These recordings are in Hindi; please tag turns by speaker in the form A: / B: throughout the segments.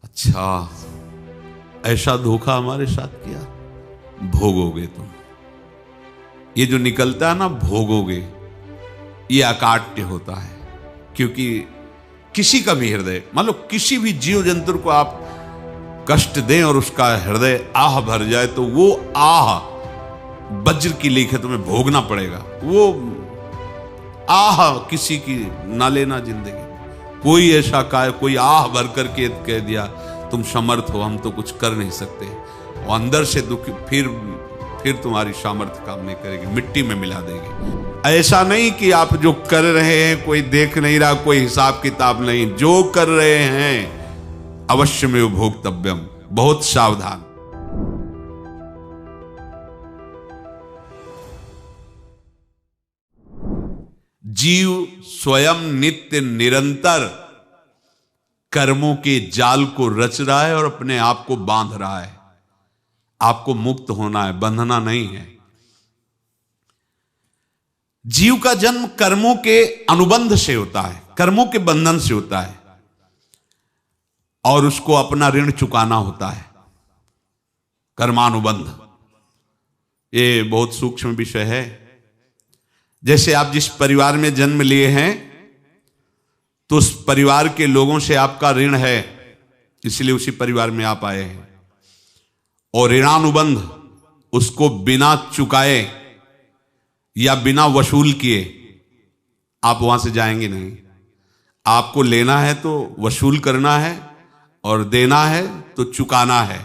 A: अच्छा, ऐसा धोखा हमारे साथ किया, भोगोगे तुम। ये जो निकलता है ना, भोगोगे, ये अकाट्य होता है। क्योंकि किसी का भी हृदय, मान लो किसी भी जीव जंतु को आप कष्ट दें और उसका हृदय आह भर जाए, तो वो आह वज्र की लेख है, तुम्हें भोगना पड़ेगा। वो आह किसी की ना लेना जिंदगी। कोई ऐसा कोई आह भर करके कह दिया तुम समर्थ हो, हम तो कुछ कर नहीं सकते, और अंदर से दुख, फिर तुम्हारी सामर्थ्य काम नहीं करेगी, मिट्टी में मिला देगी। ऐसा नहीं कि आप जो कर रहे हैं कोई देख नहीं रहा, कोई हिसाब किताब नहीं, जो कर रहे हैं अवश्य में भोक्तव्यम, बहुत सावधान। जीव स्वयं नित्य निरंतर कर्मों के जाल को रच रहा है और अपने आप को बांध रहा है। आपको मुक्त होना है, बंधना नहीं है। जीव का जन्म कर्मों के अनुबंध से होता है, कर्मों के बंधन से होता है, और उसको अपना ऋण चुकाना होता है। कर्मानुबंध ये बहुत सूक्ष्म विषय है। जैसे आप जिस परिवार में जन्म लिए हैं, तो उस परिवार के लोगों से आपका ऋण है, इसलिए उसी परिवार में आप आए हैं। और ऋणानुबंध, उसको बिना चुकाए या बिना वसूल किए आप वहां से जाएंगे नहीं। आपको लेना है तो वसूल करना है, और देना है तो चुकाना है।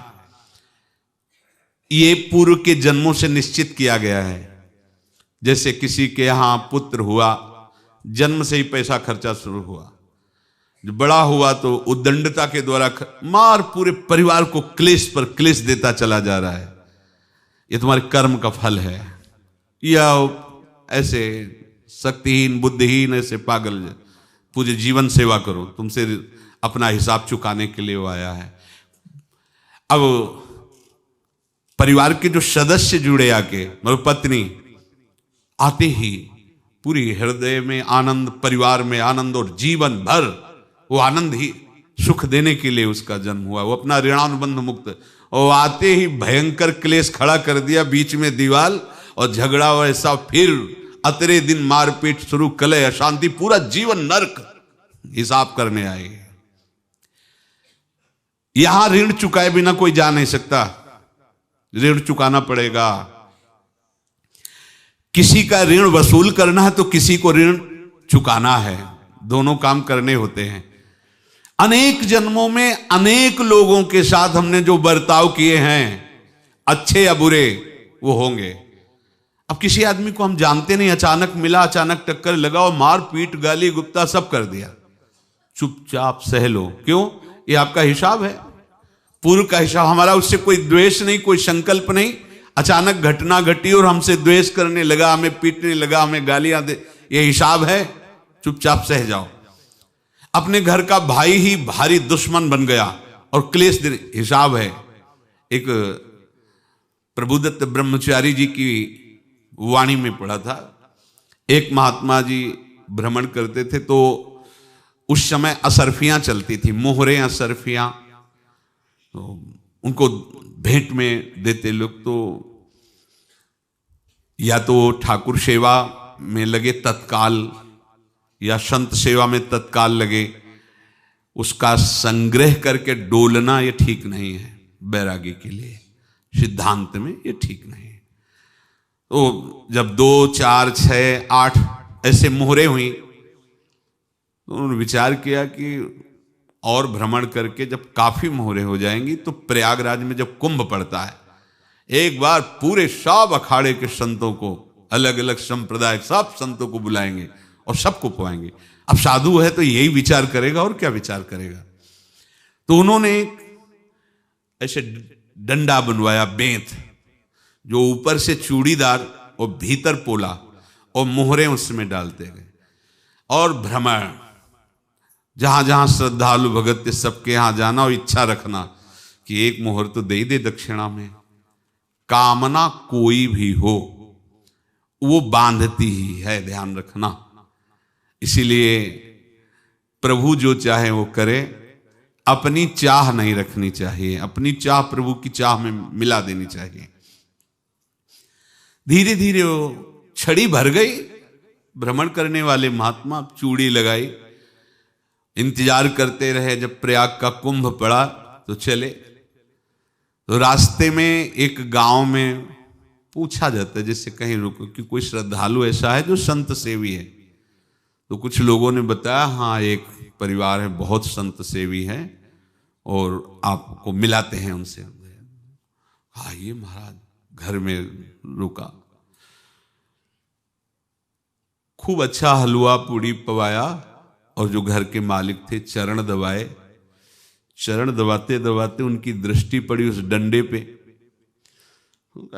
A: ये पूर्व के जन्मों से निश्चित किया गया है। जैसे किसी के यहां पुत्र हुआ, जन्म से ही पैसा खर्चा शुरू हुआ, जो बड़ा हुआ तो उद्दंडता के द्वारा मार पूरे परिवार को क्लेश पर क्लेश देता चला जा रहा है। ये तुम्हारे कर्म का फल है। या ऐसे शक्तिहीन बुद्धिहीन ऐसे पागल पूरे जीवन सेवा करो, तुमसे अपना हिसाब चुकाने के लिए वो आया है। अब परिवार के जो सदस्य जुड़े आके, मतलब पत्नी आते ही पूरी हृदय में आनंद, परिवार में आनंद, और जीवन भर वो आनंद ही सुख देने के लिए उसका जन्म हुआ। वो अपना ऋणानुबंध मुक्त, और आते ही भयंकर क्लेश खड़ा कर दिया, बीच में दीवार और झगड़ा वैसा, फिर अतरे दिन मारपीट शुरू, कलह अशांति, पूरा जीवन नरक हिसाब करने आए। यहां ऋण चुकाए बिना कोई जा नहीं सकता, ऋण चुकाना पड़ेगा। किसी का ऋण वसूल करना है तो किसी को ऋण चुकाना है, दोनों काम करने होते हैं। अनेक जन्मों में अनेक लोगों के साथ हमने जो बर्ताव किए हैं, अच्छे या बुरे, वो होंगे। अब किसी आदमी को हम जानते नहीं, अचानक मिला, अचानक टक्कर लगा और मार पीट गाली गुप्ता सब कर दिया, चुपचाप सह लो। क्यों? ये आपका हिसाब है, पूर्व का हिसाब। हमारा उससे कोई द्वेष नहीं, कोई संकल्प नहीं। अचानक घटना घटी और हमसे द्वेष करने लगा, हमें पीटने लगा, हमें गालियां दे, ये हिसाब है, चुपचाप सह जाओ। अपने घर का भाई ही भारी दुश्मन बन गया और क्लेश दे, हिसाब है। एक प्रभुदत्त ब्रह्मचारी जी की वाणी में पढ़ा था, एक महात्मा जी भ्रमण करते थे, तो उस समय असरफियां चलती थी, मोहरे असरफियां, तो उनको भेंट में देते लोग। तो या तो ठाकुर सेवा में लगे तत्काल, या संत सेवा में तत्काल लगे, उसका संग्रह करके डोलना ये ठीक नहीं है। बैरागी के लिए सिद्धांत में ये ठीक नहीं है। तो जब 2, 4, 6, 8 ऐसे मोहरे हुई, तो उन्होंने विचार किया कि और भ्रमण करके जब काफी मोहरे हो जाएंगी तो प्रयागराज में जब कुंभ पड़ता है, एक बार पूरे सब अखाड़े के संतों को, अलग अलग संप्रदाय सब संतों को बुलाएंगे और सबको पवाएंगे। अब साधु है तो यही विचार करेगा, और क्या विचार करेगा। तो उन्होंने ऐसे डंडा बनवाया, बेंत, जो ऊपर से चूड़ीदार और भीतर पोला, और मोहरे उसमें डालते गए। और भ्रमण, जहां जहां श्रद्धालु भगत थे सबके यहां जाना और इच्छा रखना कि एक मोहर तो दे दे दक्षिणा में। कामना कोई भी हो वो बांधती ही है, ध्यान रखना। इसीलिए प्रभु जो चाहे वो करे, अपनी चाह नहीं रखनी चाहिए, अपनी चाह प्रभु की चाह में मिला देनी चाहिए। धीरे धीरे वो छड़ी भर गई। भ्रमण करने वाले महात्मा चूड़ी लगाई, इंतजार करते रहे। जब प्रयाग का कुंभ पड़ा तो चले। तो रास्ते में एक गांव में पूछा जाता है, जैसे कहीं रुको कि कोई श्रद्धालु ऐसा है जो संत सेवी है। तो कुछ लोगों ने बताया, हाँ एक परिवार है बहुत संत सेवी है और आपको मिलाते हैं उनसे। आइए महाराज, घर में रुका। खूब अच्छा हलवा पूड़ी पवाया और जो घर के मालिक थे चरण दबाए। चरण दबाते दबाते उनकी दृष्टि पड़ी उस डंडे पे।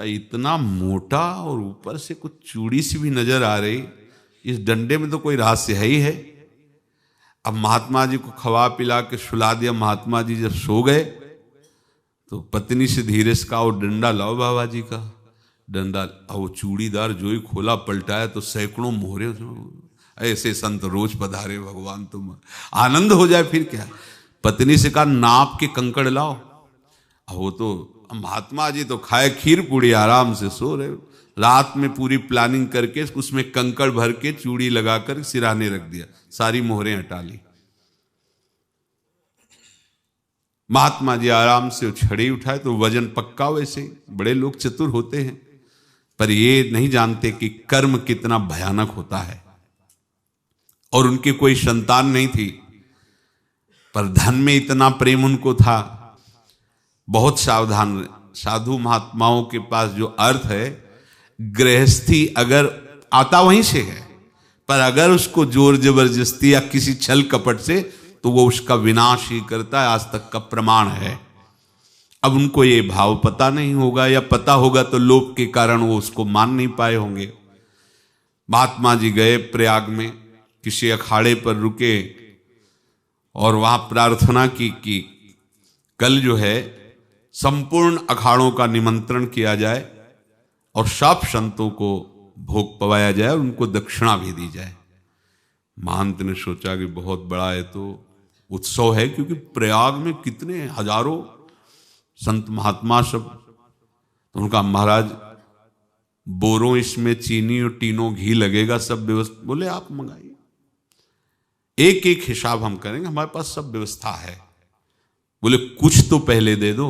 A: इतना मोटा और ऊपर से कुछ चूड़ी सी भी नजर आ रही, इस डंडे में तो कोई रहस्य है ही है। अब महात्मा जी को खवा पिला के सुला दिया। महात्मा जी जब सो गए तो पत्नी से धीरे से कहा, वो डंडा लाओ बाबा जी का। डंडा, वो चूड़ीदार जो ही खोला पलटाया तो सैकड़ों मोहरे। ऐसे संत रोज पधारे भगवान, तुम आनंद हो जाए फिर क्या। पत्नी से कहा, नाप के कंकड़ लाओ। वो तो महात्मा जी तो खाए खीर पूड़ी, आराम से सो रहे। रात में पूरी प्लानिंग करके उसमें कंकड़ भर के चूड़ी लगाकर सिराने रख दिया, सारी मोहरें हटा ली। महात्मा जी आराम से छड़ी उठाए तो वजन पक्का। वैसे बड़े लोग चतुर होते हैं, पर ये नहीं जानते कि कर्म कितना भयानक होता है। और उनकी कोई संतान नहीं थी, पर धन में इतना प्रेम उनको था। बहुत सावधान। साधु महात्माओं के पास जो अर्थ है, गृहस्थी अगर आता वहीं से है, पर अगर उसको जोर जबरदस्ती या किसी छल कपट से, तो वो उसका विनाश ही करता है। आज तक का प्रमाण है। अब उनको ये भाव पता नहीं होगा, या पता होगा तो लोभ के कारण वो उसको मान नहीं पाए होंगे। महात्मा जी गए प्रयाग में, किसी अखाड़े पर रुके और वहां प्रार्थना की कि कल जो है संपूर्ण अखाड़ों का निमंत्रण किया जाए और सब संतों को भोग पवाया जाए और उनको दक्षिणा भी दी जाए। महंत ने सोचा कि बहुत बड़ा है तो उत्सव है, क्योंकि प्रयाग में कितने हजारों संत महात्मा सब। तो उनका महाराज बोरों इसमें चीनी और टीनों घी लगेगा, सब व्यवस्था। बोले आप मंगाइए, एक एक हिसाब हम करेंगे, हमारे पास सब व्यवस्था है। बोले कुछ तो पहले दे दो,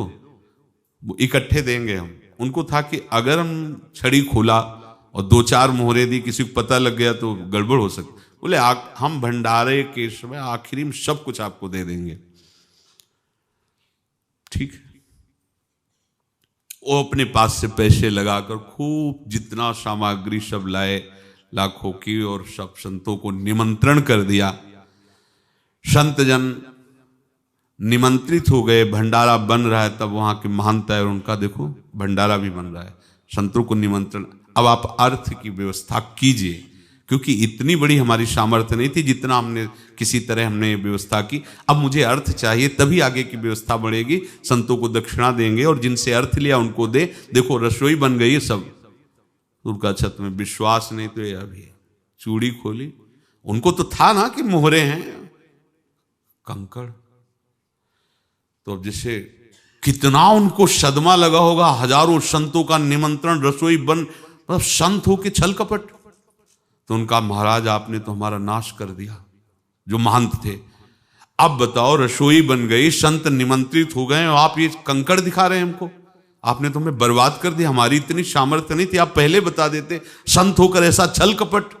A: वो इकट्ठे देंगे हम। उनको था कि अगर हम छड़ी खोला और दो चार मोहरे दी, किसी को पता लग गया तो गड़बड़ हो सकती। बोले हम भंडारे के समय आखिरी में सब कुछ आपको दे देंगे। ठीक है। वो अपने पास से पैसे लगाकर खूब जितना सामग्री सब लाए, लाखों की, और सब संतों को निमंत्रण कर दिया। संत जन निमंत्रित हो गए, भंडारा बन रहा है। तब वहां के महंत है और उनका देखो भंडारा भी बन रहा है, संतों को निमंत्रण। अब आप अर्थ की व्यवस्था कीजिए, क्योंकि इतनी बड़ी हमारी सामर्थ्य नहीं थी जितना हमने किसी तरह हमने व्यवस्था की। अब मुझे अर्थ चाहिए, तभी आगे की व्यवस्था बढ़ेगी। संतों को दक्षिणा देंगे और जिनसे अर्थ लिया उनको दे। देखो रसोई बन गई है सब। उनका छत में विश्वास नहीं तो ये अभी चूड़ी खोली। उनको तो था ना कि मोहरे हैं, कंकड़। तो अब जैसे कितना उनको सदमा लगा होगा। हजारों संतों का निमंत्रण, रसोई बन, मतलब संत हो के छल कपट। तो उनका महाराज आपने तो हमारा नाश कर दिया, जो महंत थे। अब बताओ रसोई बन गई, संत निमंत्रित हो गए और आप ये कंकड़ दिखा रहे हैं हमको। आपने तो हमें बर्बाद कर दिया। हमारी इतनी सामर्थ्य नहीं थी, आप पहले बता देते। संत होकर ऐसा छल कपट।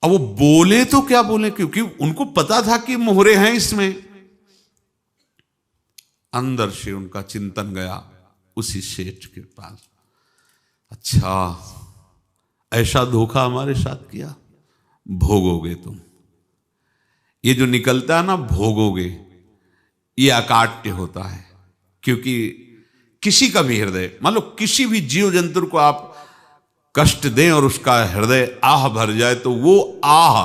A: अब वो बोले तो क्या बोले, क्योंकि उनको पता था कि मोहरे हैं इसमें। अंदर से उनका चिंतन गया उसी सेठ के पास, अच्छा ऐसा धोखा हमारे साथ किया, भोगोगे तुम। ये जो निकलता है ना भोगोगे, ये अकाट्य होता है। क्योंकि किसी का भी हृदय, मान लो किसी भी जीव जंतु को आप कष्ट दें और उसका हृदय आह भर जाए, तो वो आह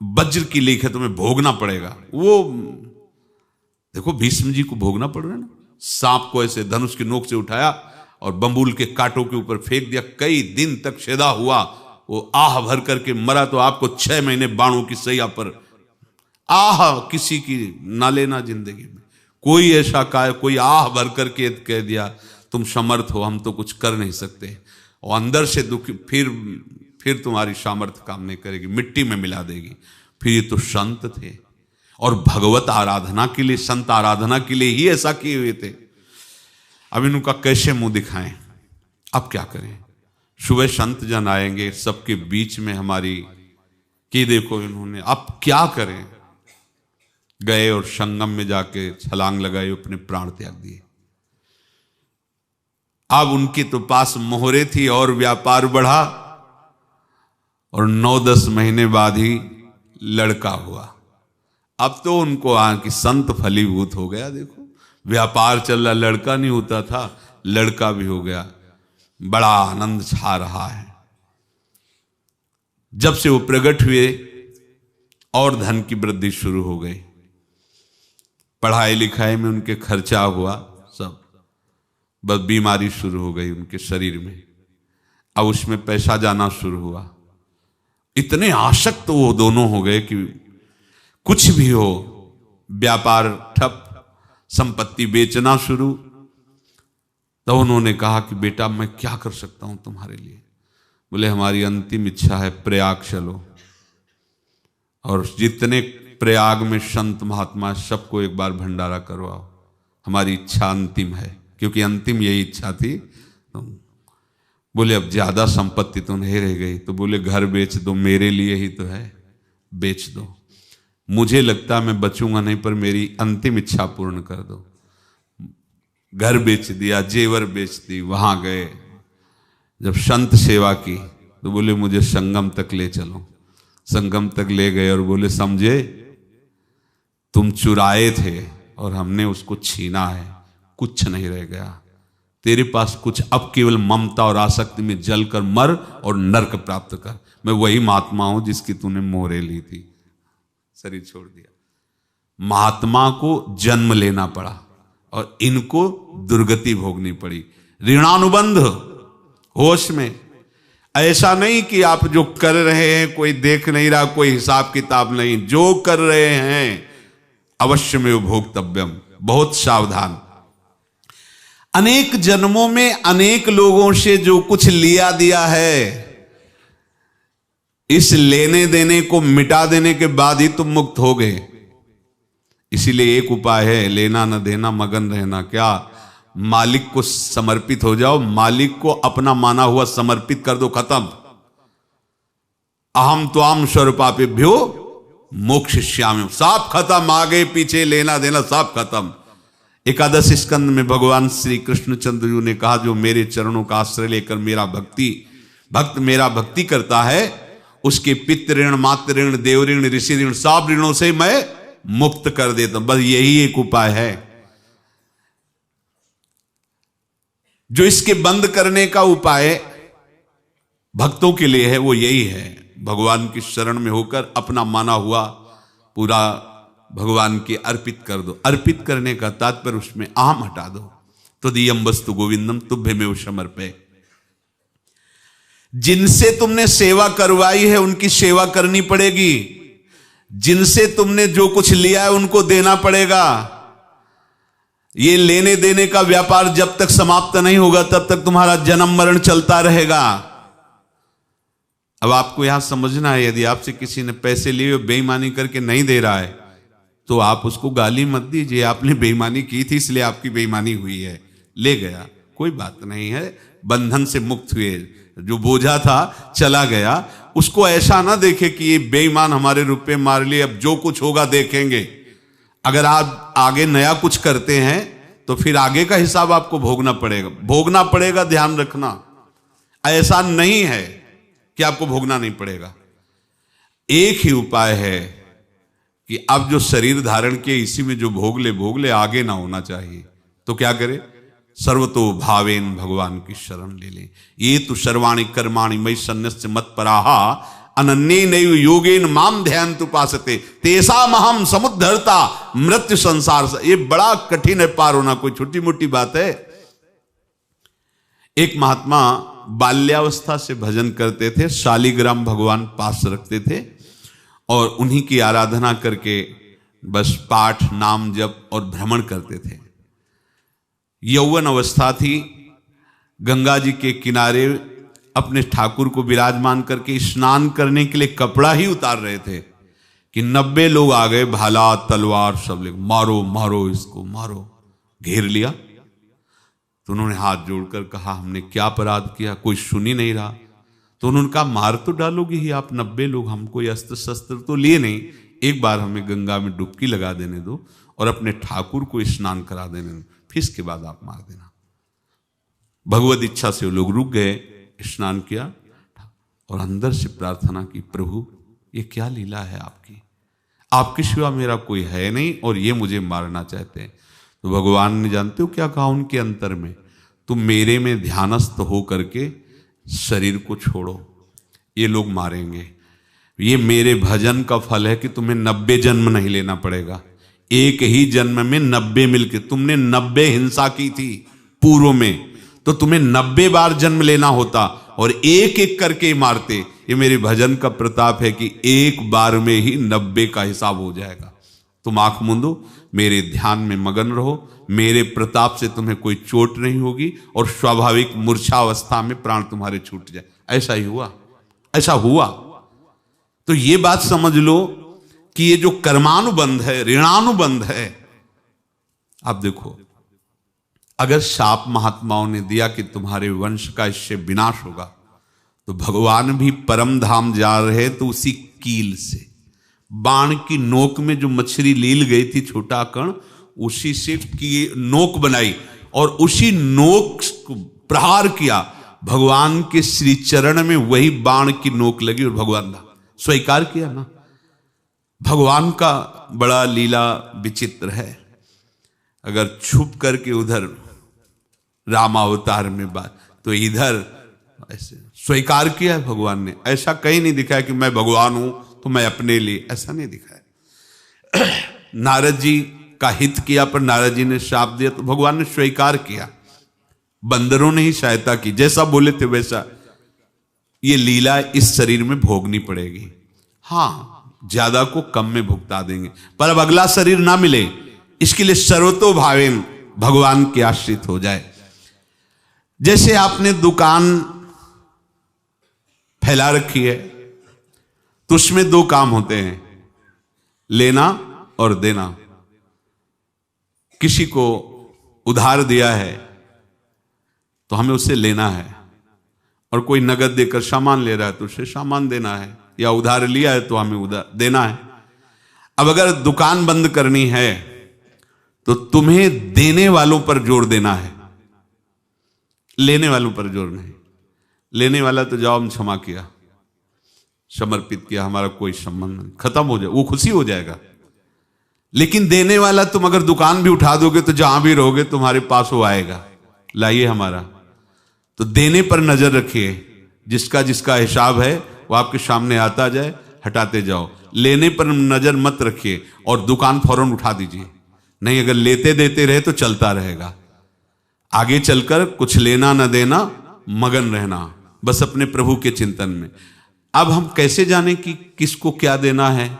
A: वज्र की लेख है, तुम्हें भोगना पड़ेगा। वो देखो भीष्म जी को भोगना पड़ रहा है ना। सांप को ऐसे धनुष की नोक से उठाया और बंबूल के कांटों के ऊपर फेंक दिया, कई दिन तक शेदा हुआ, वो आह भर करके मरा। तो आपको 6 महीने बाणों की सैया पर आह किसी की ना लेना जिंदगी में। कोई ऐसा कोई आह भर करके कह दिया तुम समर्थ हो, हम तो कुछ कर नहीं सकते, और अंदर से दुखी, फिर तुम्हारी सामर्थ्य काम नहीं करेगी, मिट्टी में मिला देगी। फिर ये तो संत थे और भगवत आराधना के लिए, संत आराधना के लिए ही ऐसा किए हुए थे। अब इनका कैसे मुंह दिखाएं, अब क्या करें। सुबह संत जन आएंगे, सबके बीच में हमारी कि देखो इन्होंने, अब क्या करें। गए और संगम में जाके छलांग लगाई, अपने प्राण त्याग दिए। अब उनके तो पास मोहरे थी और व्यापार बढ़ा, और 9-10 महीने बाद ही लड़का हुआ। अब तो उनको कि संत फलीभूत हो गया। देखो व्यापार चल रहा, लड़का नहीं होता था, लड़का भी हो गया, बड़ा आनंद छा रहा है। जब से वो प्रकट हुए और धन की वृद्धि शुरू हो गई, पढ़ाई लिखाई में उनके खर्चा हुआ सब, बस बीमारी शुरू हो गई उनके शरीर में। अब उसमें पैसा जाना शुरू हुआ। इतने आसक्त तो वो दोनों हो गए कि कुछ भी हो, व्यापार ठप, संपत्ति बेचना शुरू। तो उन्होंने कहा कि बेटा मैं क्या कर सकता हूं तुम्हारे लिए। बोले हमारी अंतिम इच्छा है प्रयाग चलो, और जितने प्रयाग में संत महात्मा सबको एक बार भंडारा करवाओ, हमारी इच्छा अंतिम है, क्योंकि अंतिम यही इच्छा थी। तो बोले अब ज्यादा संपत्ति तो नहीं रह गई, तो बोले घर बेच दो, मेरे लिए ही तो है, बेच दो। मुझे लगता मैं बचूंगा नहीं, पर मेरी अंतिम इच्छा पूर्ण कर दो। घर बेच दिया, जेवर बेच दी। वहां गए, जब संत सेवा की तो बोले मुझे संगम तक ले चलो। संगम तक ले गए और बोले समझे तुम चुराए थे और हमने उसको छीना है, कुछ नहीं रह गया तेरे पास कुछ, अब केवल ममता और आसक्ति में जल कर मर और नरक प्राप्त कर। मैं वही महात्मा हूं जिसकी तूने मोहरे ली थी, शरीर छोड़ दिया। महात्मा को जन्म लेना पड़ा और इनको दुर्गति भोगनी पड़ी। ऋणानुबंध होश में, ऐसा नहीं कि आप जो कर रहे हैं कोई देख नहीं रहा, कोई हिसाब किताब नहीं, जो कर रहे हैं अवश्य में भोक्तव्यम, बहुत सावधान। अनेक जन्मों में अनेक लोगों से जो कुछ लिया दिया है, इस लेने देने को मिटा देने के बाद ही तुम मुक्त हो गए। इसीलिए एक उपाय है, लेना न देना मगन रहना। क्या? मालिक को समर्पित हो जाओ, मालिक को अपना माना हुआ समर्पित कर दो, खत्म। अहम त्वाम स्वरूपापेभ्यो मोक्षयिष्यामि, सब खत्म। आगे पीछे लेना देना सब खत्म। एकादश स्कंद में भगवान श्री कृष्णचंद्र जी ने कहा जो मेरे चरणों का आश्रय लेकर भक्त मेरा भक्ति करता है, उसके पितृ ऋण, मातृ ऋण, देव ऋण, ऋषि ऋण, सब ऋणों से मैं मुक्त कर देता हूं। बस यही एक उपाय है जो इसके बंद करने का उपाय भक्तों के लिए है, वो यही है, भगवान की शरण में होकर अपना माना हुआ पूरा भगवान के अर्पित कर दो। अर्पित करने का तात्पर्य उसमें अहम हटा दो। तो दियम वस्तु गोविंदम तुभ्यमेव समर्पये। जिनसे तुमने सेवा करवाई है उनकी सेवा करनी पड़ेगी, जिनसे तुमने जो कुछ लिया है उनको देना पड़ेगा। ये लेने देने का व्यापार जब तक समाप्त नहीं होगा तब तक तुम्हारा जन्म मरण चलता रहेगा। अब आपको यहां समझना है, यदि आपसे किसी ने पैसे लिए बेईमानी करके नहीं दे रहा है तो आप उसको गाली मत दीजिए, आपने बेईमानी की थी इसलिए आपकी बेईमानी हुई है, ले गया, कोई बात नहीं है, बंधन से मुक्त हुए, जो बोझा था चला गया। उसको ऐसा ना देखे कि ये बेईमान हमारे रुपए मार लिए, अब जो कुछ होगा देखेंगे। अगर आप आगे नया कुछ करते हैं तो फिर आगे का हिसाब आपको भोगना पड़ेगा, ध्यान रखना। ऐसा नहीं है कि आपको भोगना नहीं पड़ेगा। एक ही उपाय है कि अब जो शरीर धारण किए इसी में जो भोग ले, आगे ना होना चाहिए। तो क्या करे? सर्वतो भावेन भगवान की शरण ले ले। ये तो सर्वाणि कर्माणि मयि सन्न्यस्य मत्पराहा अनन्येनैव योगेन माम ध्यायन्तु उपासते तेषामहं समुद्धर्ता मृत्यु संसार से। ये बड़ा कठिन है पार होना, कोई छोटी मोटी बात है। एक महात्मा बाल्यावस्था से भजन करते थे, शालिग्राम भगवान पास रखते थे और उन्हीं की आराधना करके बस पाठ नाम जप और भ्रमण करते थे। यौवन अवस्था थी, गंगा जी के किनारे अपने ठाकुर को विराजमान करके स्नान करने के लिए कपड़ा ही उतार रहे थे कि 90 लोग आ गए, भाला तलवार सब ले, मारो मारो इसको मारो, घेर लिया। तो उन्होंने हाथ जोड़कर कहा हमने क्या अपराध किया, कोई सुन ही नहीं रहा। तो उन्होंने कहा मार तो डालोगे ही आप 90 लोग, हम कोई अस्त्र शस्त्र तो लिए नहीं, एक बार हमें गंगा में डुबकी लगा देने दो और अपने ठाकुर को स्नान करा देने दो, फिर इसके बाद आप मार देना। भगवत इच्छा से वो लोग रुक गए, स्नान किया और अंदर से प्रार्थना की, प्रभु ये क्या लीला है आपकी, आपके सिवा मेरा कोई है नहीं और ये मुझे मारना चाहते हैं। तो भगवान ने जानते हो क्या कहा उनके अंतर में, तुम मेरे में ध्यानस्थ हो करके शरीर को छोड़ो, ये लोग मारेंगे, ये मेरे भजन का फल है कि तुम्हें 90 जन्म नहीं लेना पड़ेगा, एक ही जन्म में 90 मिलके, तुमने 90 हिंसा की थी पूर्व में, तो तुम्हें 90 बार जन्म लेना होता और एक एक करके मारते। ये मेरे भजन का प्रताप है कि एक बार में ही 90 का हिसाब हो जाएगा। तुम आंख मूंदो, मेरे ध्यान में मगन रहो, मेरे प्रताप से तुम्हें कोई चोट नहीं होगी और स्वाभाविक मूर्छावस्था में प्राण तुम्हारे छूट जाए। ऐसा ही हुआ, ऐसा हुआ। तो ये बात समझ लो कि ये जो कर्मानुबंध है, ऋणानुबंध है। अब देखो, अगर शाप महात्माओं ने दिया कि तुम्हारे वंश का इससे विनाश होगा, तो भगवान भी परम धाम जा रहे तो उसी कील से, बाण की नोक में जो मछली लील गई थी छोटा कण, उसी से की नोक बनाई और उसी नोक को प्रहार किया, भगवान के श्री चरण में वही बाण की नोक लगी और भगवान ने स्वीकार किया ना। भगवान का बड़ा लीला विचित्र है। अगर छुप करके उधर रामावतार में बात, तो इधर ऐसे स्वीकार किया है भगवान ने। ऐसा कहीं नहीं दिखाया कि मैं भगवान हूं तो मैं अपने लिए, ऐसा नहीं दिखाया। नारद जी का हित किया पर नारद जी ने शाप दिया तो भगवान ने स्वीकार किया। बंदरों ने ही सहायता की, जैसा बोले थे वैसा। ये लीला इस शरीर में भोगनी पड़ेगी। हाँ, ज्यादा को कम में भुगता देंगे, पर अब अगला शरीर ना मिले, इसके लिए सर्वतो भावेन भगवान के आश्रित हो जाए। जैसे आपने दुकान फैला रखी है तो उसमें दो काम होते हैं, लेना और देना। किसी को उधार दिया है तो हमें उससे लेना है, और कोई नगद देकर सामान ले रहा है तो उससे सामान देना है, या उधार लिया है तो हमें उधार देना है। अब अगर दुकान बंद करनी है तो तुम्हें देने वालों पर जोर देना है, लेने वालों पर जोर नहीं। लेने वाला तो जाओ हम क्षमा किया, समर्पित किया, हमारा कोई संबंध नहीं, खत्म हो जाए, वो खुशी हो जाएगा। लेकिन देने वाला तुम अगर दुकान भी उठा दोगे तो जहां भी रहोगे तुम्हारे पास वो आएगा, लाइए हमारा। तो देने पर नजर रखिए, जिसका जिसका हिसाब है वो आपके सामने आता जाए, हटाते जाओ। लेने पर नजर मत रखिए और दुकान फौरन उठा दीजिए, नहीं अगर लेते देते रहे तो चलता रहेगा। आगे चलकर कुछ लेना न देना, मगन रहना बस अपने प्रभु के चिंतन में। अब हम कैसे जाने कि किसको क्या देना है,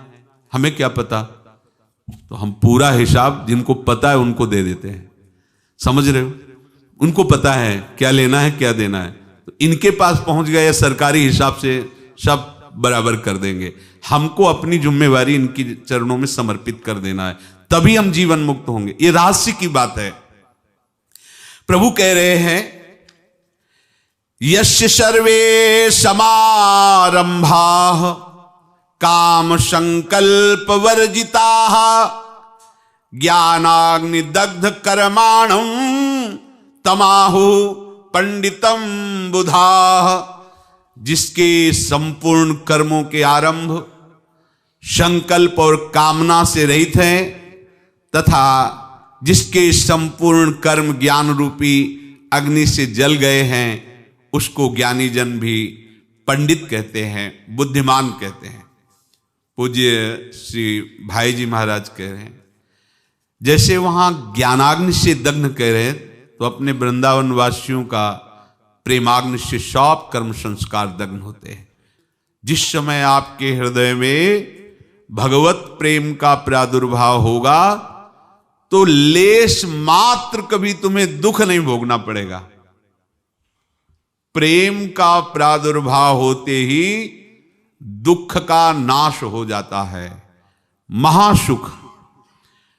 A: हमें क्या पता? तो हम पूरा हिसाब जिनको पता है उनको दे देते हैं, समझ रहे हो? उनको पता है क्या लेना है क्या देना है, तो इनके पास पहुंच गए या सरकारी हिसाब से सब बराबर कर देंगे। हमको अपनी जिम्मेवारी इनकी चरणों में समर्पित कर देना है, तभी हम जीवन मुक्त होंगे। ये रहस्य की बात है। प्रभु कह रहे हैं, यस्य सर्वे समारंभाः काम संकल्प वर्जिताः ज्ञानाग्नि दग्ध कर्माणं तमाहु पंडितम बुधाः। जिसके संपूर्ण कर्मों के आरंभ संकल्प और कामना से रहित हैं, तथा जिसके संपूर्ण कर्म ज्ञान रूपी अग्नि से जल गए हैं, उसको ज्ञानी जन भी पंडित कहते हैं, बुद्धिमान कहते हैं। पूज्य श्री भाई जी महाराज कह रहे हैं, जैसे वहां ज्ञानाग्नि से दग्न कह रहे हैं, तो अपने वृंदावन वासियों का प्रेमाग्नि से सब कर्म संस्कार दग्न होते हैं। जिस समय आपके हृदय में भगवत प्रेम का प्रादुर्भाव होगा तो लेश मात्र कभी तुम्हें दुख नहीं भोगना पड़ेगा। प्रेम का प्रादुर्भाव होते ही दुख का नाश हो जाता है, महासुख।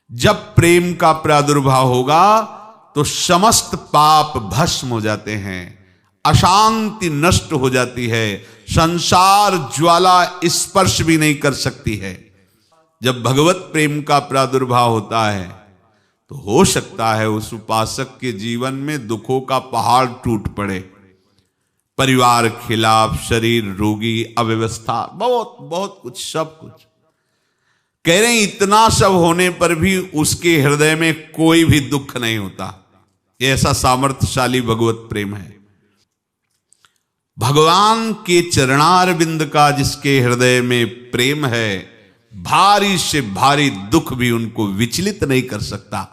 A: जब प्रेम का प्रादुर्भाव होगा तो समस्त पाप भस्म हो जाते हैं, अशांति नष्ट हो जाती है, संसार ज्वाला स्पर्श भी नहीं कर सकती है। जब भगवत प्रेम का प्रादुर्भाव होता है तो हो सकता है उस उपासक के जीवन में दुखों का पहाड़ टूट पड़े, परिवार खिलाफ, शरीर रोगी, अव्यवस्था, बहुत बहुत कुछ, सब कुछ। कह रहे हैं इतना सब होने पर भी उसके हृदय में कोई भी दुख नहीं होता। ये ऐसा सामर्थ्यशाली भगवत प्रेम है। भगवान के चरणारविंद का जिसके हृदय में प्रेम है, भारी से भारी दुख भी उनको विचलित नहीं कर सकता।